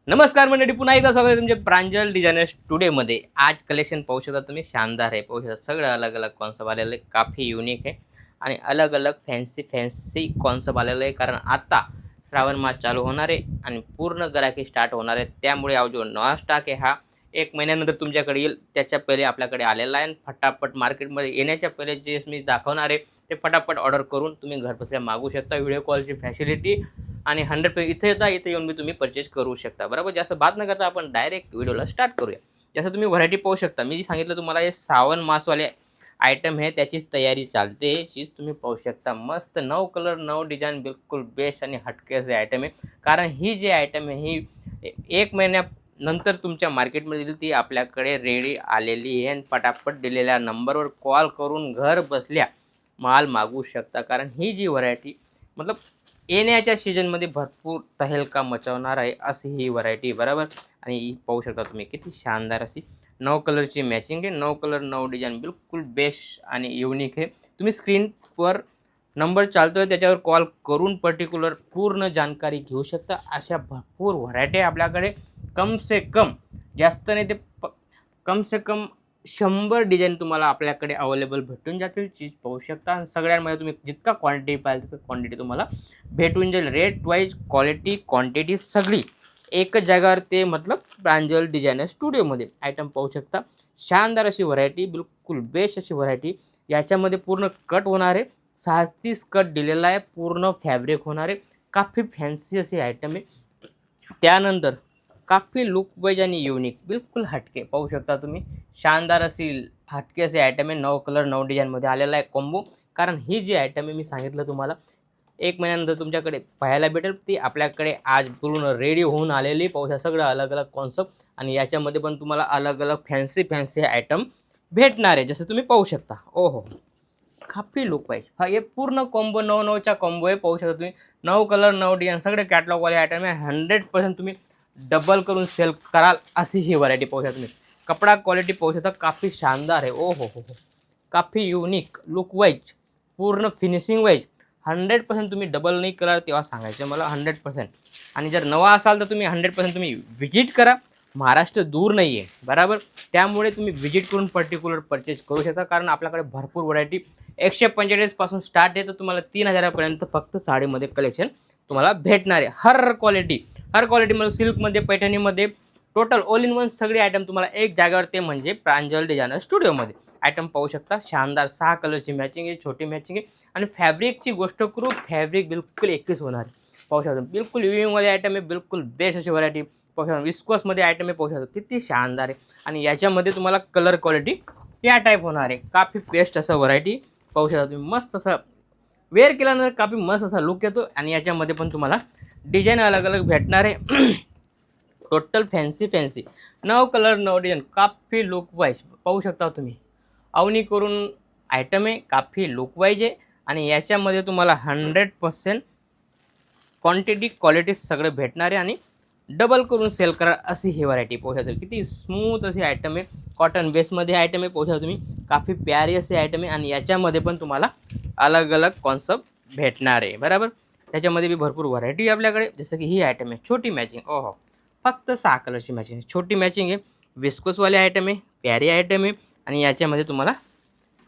नमस्कार मंडळी, पुन्हा एकदा स्वागत आहे तुमचे प्रांजल डिझायनर स्टुडिओमध्ये। आज कलेक्शन पाहू शकता तुम्ही, शानदार आहे। पाहू शकता सगळं अलग अलग कॉन्सेप्ट आलेलं आहे, काफ़ी युनिक आहे आणि अलग अलग फॅन्सी कॉन्सेप्ट आलेलं आहे। कारण आता श्रावण मास चालू होणार आहे आणि पूर्ण गिराकी स्टार्ट होणार आहे। त्यामुळे जो नवा स्टॉक आहे हा 1 महिन्यानंतर तुमच्याकडे येईल, त्याच्या पहिले आपल्याकडे आलेला आहे। फटाफट मार्केटमध्ये येण्याच्या पहिले जे मी दाखवणार आहे ते फटाफट ऑर्डर करून तुम्ही घरबसल्या मागवू शकता। व्हिडिओ कॉलची फॅसिलिटी आणि 100% इथे येऊन मी तुम्ही परचेस करू शकता। बरोबर, जास्त बात न करता आपण डायरेक्ट व्हिडिओला स्टार्ट करूया। जसं तुम्ही व्हरायटी पाहू शकता, मी जे सांगितलं तुम्हाला हे श्रावण मासवाले आयटम आहे, त्याचीच तयारी चालते। चीज तुम्ही पाहू शकता, मस्त 9 कलर 9 डिझाइन, बिलकुल बेस्ट आणि हटके असे आयटम आहे। कारण ही जी आयटम आहे ही 1 महिन्यानंतर तुमच्या मार्केटमध्ये येईल, ती आपल्याकडे रेडी आलेली आहे आणि फटाफट दिलेल्या नंबरवर कॉल करून घर बसल्या माल मागवू शकता। कारण ही जी व्हरायटी मतलब येण्याच्या सीजनमध्ये भरपूर तहेलका मचवणार आहे अशी ही व्हरायटी। बरोबर, आणि ही पाहू शकता तुम्ही किती शानदार अशी 9 कलरची मॅचिंग आहे। 9 कलर 9 डिझाइन, बिलकुल बेस्ट आणि युनिक आहे। तुम्ही स्क्रीनवर नंबर चालतोय त्याच्यावर कॉल करून पर्टिक्युलर पूर्ण जानकारी घेऊ शकता। अशा भरपूर व्हरायटी आपल्याकडे, कम से कम जास्त नाही ते कम से कम 100 डिझाइन तुम्हाला आपल्याकडे अवेलेबल भेटून जातील। चीज पाहू शकता आणि सगळ्यांमध्ये तुम्ही जितका क्वांटिटी पाहिजे तितका क्वांटिटी तुम्हाला भेटून जाईल। रेट वाईज, क्वालिटी, क्वांटिटी सगळी एकच जागेवर, ते मतलब प्रांजल डिझायनर स्टुडिओमध्ये आयटम पाहू शकता। शानदार अशी व्हरायटी, बिलकुल बेस्ट अशी व्हरायटी। याच्यामध्ये पूर्ण कट होणार आहे, 36 कट दिलेला आहे, पूर्ण फॅब्रिक होणार आहे, काफी फॅन्सी असे आयटम आहे। त्यानंतर काफी लुक वाईज आणि युनिक, बिलकुल हटके पाहू शकता तुम्ही। शानदार अशी हटके असे आयटम आहे, 9 कलर 9 डिझाइनमध्ये आलेला आहे कॉम्बो। कारण ही जी आयटम आहे मी सांगितलं तुम्हाला 1 महिन्यानंतर तुमच्याकडे पाहायला भेटेल, ती आपल्याकडे आज पूर्ण रेडी होऊन आलेली। पाहू शकता सगळं अलग अलग कॉन्सेप्ट आणि याच्यामध्ये पण तुम्हाला अलग अलग फॅन्सी आयटम भेटणार आहे, जसं तुम्ही पाहू शकता। ओहो, काफी लुक वाईज हा हे पूर्ण कॉम्बो 9-9चा कॉम्बो आहे। पाहू शकता तुम्ही 9 कलर 9 डिझाइन सगळे कॅटलॉगवाले आयटम आहे। 100% तुम्ही डबल करून सेल कराल अशी ही व्हरायटी पाहू शकता तुम्ही। कपडा क्वालिटी पाहू शकता, काफी शानदार आहे। ओ हो, काफी युनिक लुक वाईज, पूर्ण फिनिशिंग वाईज 100% तुम्ही डबल नाही कराल तेव्हा सांगायचं मला 100%। आणि जर नवा असाल तर तुम्ही 100% तुम्ही व्हिजिट करा, महाराष्ट्र दूर नाही आहे। बरोबर, त्यामुळे तुम्ही व्हिजिट करून पर्टिक्युलर परचेस करू शकता। कारण आपल्याकडे भरपूर व्हरायटी 145 पासून स्टार्ट आहे, तर तुम्हाला 3000पर्यंत फक्त साडीमध्ये कलेक्शन तुम्हाला भेटणार आहे। हर क्वालिटीमध्ये, सिल्कमध्ये, पैठणीमध्ये, टोटल ऑल इन वन सगळे आयटम तुम्हाला एक जागेवर, ते म्हणजे प्रांजल डिझायनर स्टुडिओमध्ये आयटम पाहू शकता। शानदार 6 कलरची मॅचिंग आहे, छोटी मॅचिंग आहे। आणि फॅब्रिकची गोष्ट करू, फॅब्रिक बिलकुल एकच होणार आहे। पाहू शकता बिलकुल विविंगवाले आयटम आहे, बिलकुल बेस्ट अशी व्हरायटी पाहू शकता। विस्कोसमध्ये आयटम आहे, पाहू शकता किती शानदार आहे। आणि याच्यामध्ये तुम्हाला कलर क्वालिटी या टाईप होणार आहे, काफी बेस्ट असं व्हरायटी पाहू शकता तुम्ही। मस्त असं वेअर केल्यानंतर काफी मस्त असा लुक येतो आणि याच्यामध्ये पण तुम्हाला डिझाईन अलग अलग भेटणार आहे। टोटल फॅन्सी 9 कलर 9 डिझाइन, काफी लुक वाईज पाहू शकता तुम्ही। अवनी करून आयटम आहे, काफी लुक वाईज आहे आणि याच्यामध्ये तुम्हाला 100% क्वांटिटी क्वालिटी सगळे भेटणार आहे आणि डबल करून सेल करा अशी ही व्हरायटी पाहू शकता। किती स्मूथ अशी आयटम आहे, कॉटन बेसमध्ये आयटम आहे, पाहू शकता तुम्ही काफी प्यारी असे आयटम आहे। आणि याच्यामध्ये पण तुम्हाला अलग अलग कॉन्सेप्ट भेटणार आहे। बरोबर, त्याच्यामध्ये बी भरपूर व्हरायटी आपल्याकडे, जसं की ही आयटम आहे छोटी मॅचिंग। ओहो, फक्त 6 कलरची मॅचिंग, छोटी मॅचिंग आहे, विस्कोसवाले आयटम आहे, प्यारी आयटम आहे। आणि याच्यामध्ये तुम्हाला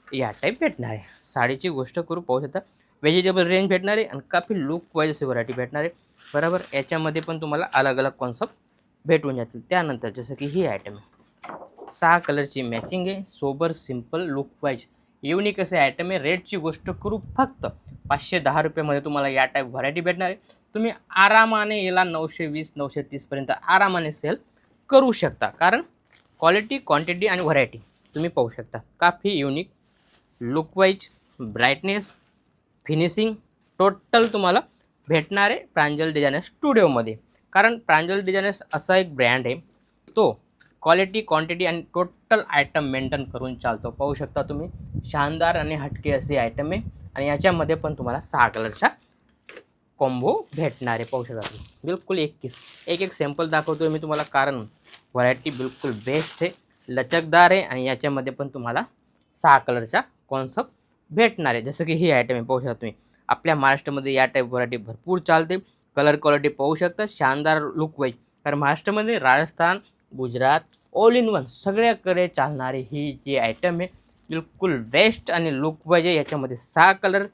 या टाईप भेटणार आहे। साडीची गोष्ट करू, पाहू शकता व्हेजिटेबल रेंज भेटणार आहे आणि काफी लुक वाईज अशी व्हरायटी भेटणार आहे। बरोबर, याच्यामध्ये पण तुम्हाला अलग अलग कॉन्सेप्ट भेटून जातील। त्यानंतर जसं की ही आयटम आहे, 6 कलरची मॅचिंग आहे, sober simple look wise unique असे आयटम आहे। रेटची गोष्ट करू, फक्त 510 रुपयामध्ये तुम्हाला या टाईप व्हरायटी भेटणार आहे। तुम्ही आरामाने याला 920-930पर्यंत आरामाने सेल करू शकता। कारण क्वालिटी, क्वांटिटी आणि व्हरायटी तुम्ही पाहू शकता, काफी unique look wise, brightness, finishing total तुम्हाला भेटणार आहे प्रांजल डिझायनर स्टुडिओमध्ये। कारण प्रांजल डिझायनर्स असा एक ब्रँड आहे, तो क्वालिटी, क्वांटिटी आणि टोटल आयटम मेंटेन करून चालतो। पाहू शकता तुम्ही शानदार आणि हटके असे आयटम आहे आणि याच्यामध्ये पण तुम्हाला 6 कलरचा कॉम्बो भेटणार आहे। पाहू शकता तुम्ही बिलकुल एक सॅम्पल दाखवतोय मी तुम्हाला, कारण व्हरायटी बिलकुल बेस्ट आहे, लचकदार आहे आणि याच्यामध्ये पण तुम्हाला 6 कलरचा कॉन्सेप्ट भेटणार आहे। जसं की ही आयटम आहे, पाहू शकता तुम्ही आपल्या महाराष्ट्रामध्ये या टाईप व्हरायटी भरपूर चालते। कलर क्वालिटी पाहू शकता, शानदार लुक वाईज कारण महाराष्ट्रामध्ये Rajasthan, Gujarat, all in one सगळ्याकडे चालणारी ही जी आयटम आहे बिलकुल बेस्ट आणि लुक पाहिजे. याच्यामध्ये 6 कलर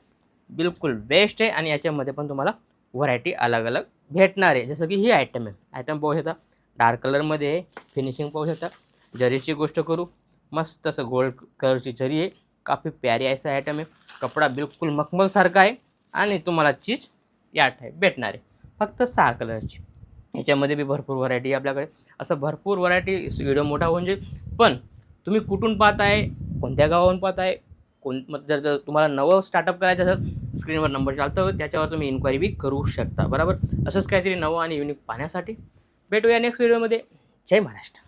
बिलकुल बेस्ट आहे आणि याच्यामध्ये पण तुम्हाला व्हरायटी अलग अलग भेटणार आहे. जसं की ही आयटम आहे, आयटम पाहू शकता डार्क कलरमध्ये आहे, फिनिशिंग पाहू शकता. जरीची गोष्ट करू, मस्त असं गोल्ड कलरची जरी आहे, काफी प्यारी ऐसा आयटम आहे. कपडा बिलकुल मखमलसारखा आहे आणि तुम्हाला चीज या टाईप भेटणार आहे, फक्त 6 कलरची. याच्यामध्ये बी भरपूर व्हरायटी आहे आपल्याकडे. असं भरपूर व्हरायटी, व्हिडिओ मोठा होऊन जाईल. पण तुम्ही कुठून पाहताय, कोणत्या गावाहून पाहताय, जर जर तुम्हाला नवं स्टार्टअप करायचं असेल, स्क्रीनवर नंबर चालतो त्याच्यावर तुम्ही इन्क्वायरी बी करू शकता. बरोबर, असंच काहीतरी नवं आणि युनिक पाहण्यासाठी भेटूया नेक्स्ट व्हिडिओमध्ये. जय महाराष्ट्र.